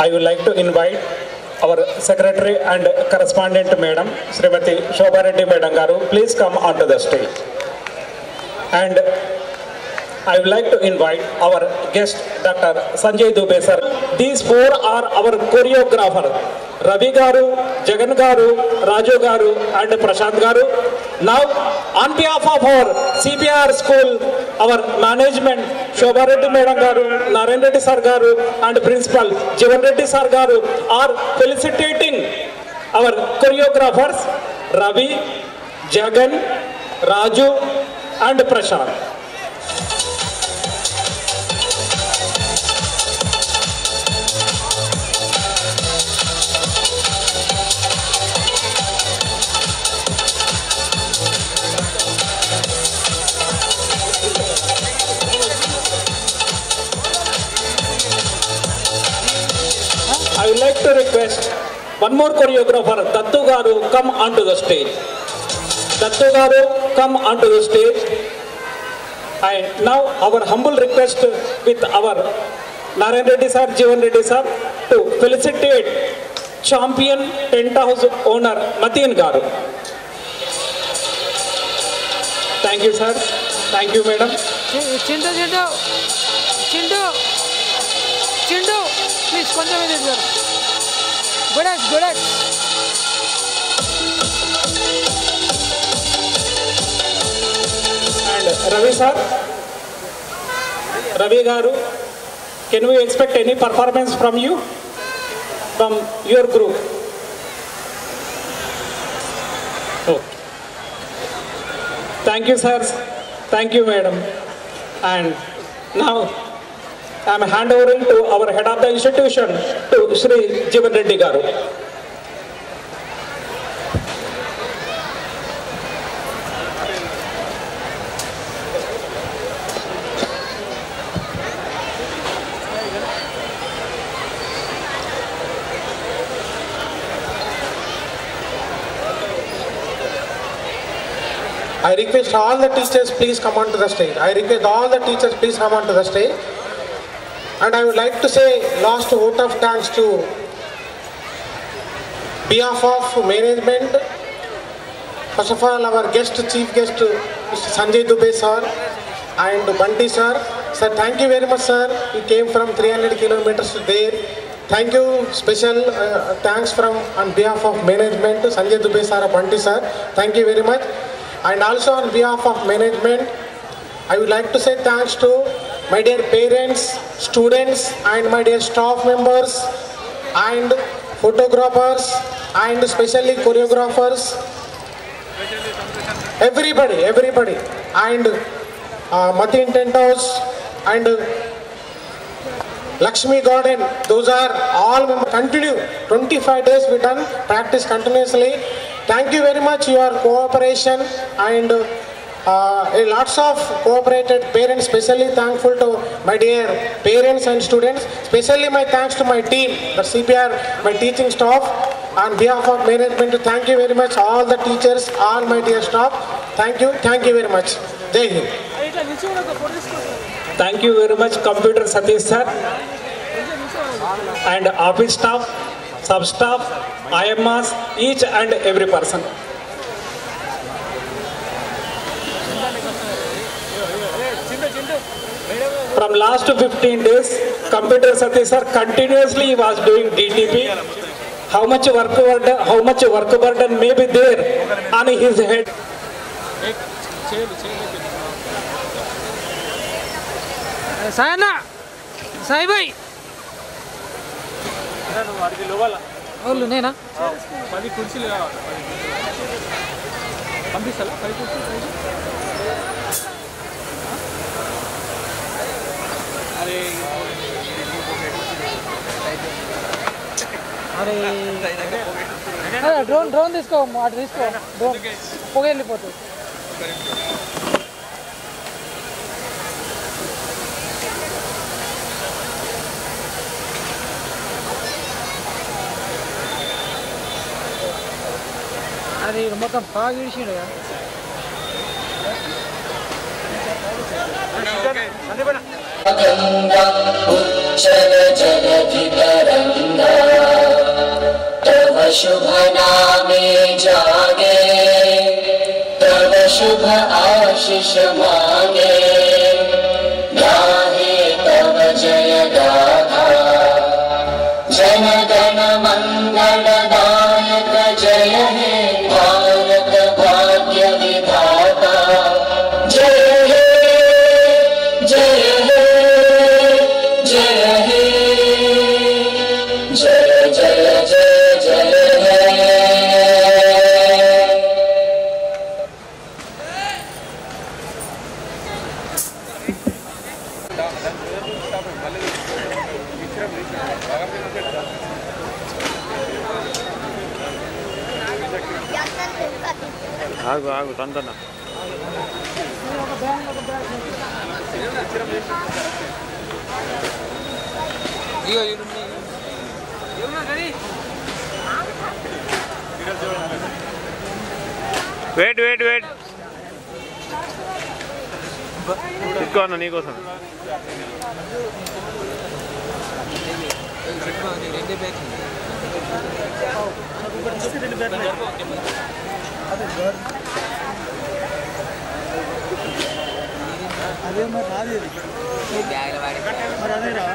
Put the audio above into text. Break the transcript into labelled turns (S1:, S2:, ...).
S1: I would like to invite our secretary and correspondent madam, Srimati Shobha Reddy Madam Garu, please come onto the stage. And I would like to invite our guest, Dr. Sanjay Dubey sir. These four are our choreographers, Ravi Garu, Jagan Garu, Raju Garu, and Prashant Garu. Now, on behalf of our CPR school, our management, Shobha Reddy Madam Garu, Narayan Reddy sir Garu, and Principal Jivan Reddy sir Garu are felicitating our choreographers, Ravi, Jagan, Raju, and Prashant. I would like to request one more choreographer, Dattu Garu, come onto the stage. Dattu Garu, come onto the stage. And now our humble request with our Narayan Reddy sir, Jivan Reddy sir to felicitate champion tent house owner Mateen Garu. Thank you sir. Thank you madam.
S2: Chindu, please కొంచెం ఇది sir. Good.
S1: And Ravi sir, Ravi Garu, can we expect any performance from you, from your group? Oh. Thank you sir. Thank you madam. And now I am handovering to our head of the institution, to Shri Jivan Reddy Garu.
S3: I request all the teachers please come onto the stage. And I would like to say last vote of thanks to behalf of management. First of all, our chief guest, Mr. Sanjay Dubey sir and Bunty sir. Sir, thank you very much sir. You came from 300 kilometers there. Thank you. Special thanks from on behalf of management, Sanjay Dubey sir and Bunty sir. Thank you very much. And also on behalf of management, I would like to say thanks to my dear parents, students, and my dear staff members, and photographers, and especially choreographers. Everybody. And Mateen Tent House and Lakshmi Garden, those are all continue. 25 days we done practice continuously. Thank you very much your cooperation and lots of cooperated parents, especially thankful to my dear parents and students. Especially my thanks to my team, the CPR, my teaching staff. On behalf of management, thank you very much all the teachers, all my dear staff. Thank you very much. Jai Hind.
S1: Thank you very much, Computer Satish sir, and office staff, sub-staff, IMAs, each and every person. From last 15 days, Computer Satish sir continuously was doing DTP. How much work burden may be there on his head.
S2: Sayana, Sai bhai. All nena. 10 కుర్చీలు కావాలి. పంపిస్తారా 10 కుర్చీలు? అరే drone తీసుకో, అటు తీసుకో, drone పొగ వెళ్ళిపోతుంది. అది మొత్తం బాగా ఇడిచిండు కదా.
S4: గంగా ఉచ్చల జలధితరంగ शुभ नामे जागे, तब शुभ आशीष मांगे, गाहे तब जय गाथा। जन गण मंगलदायक जय हे भारत भाग्य विधाता। जय हे जय हे जय हे जय जय जय जय हे।
S5: ఆగు ఆగు తంతన వెయిట్ వెయిట్ వెయిట్ తీసుకో అన్న నీకోసం
S2: అదే మరి రాదు మరి అదేరా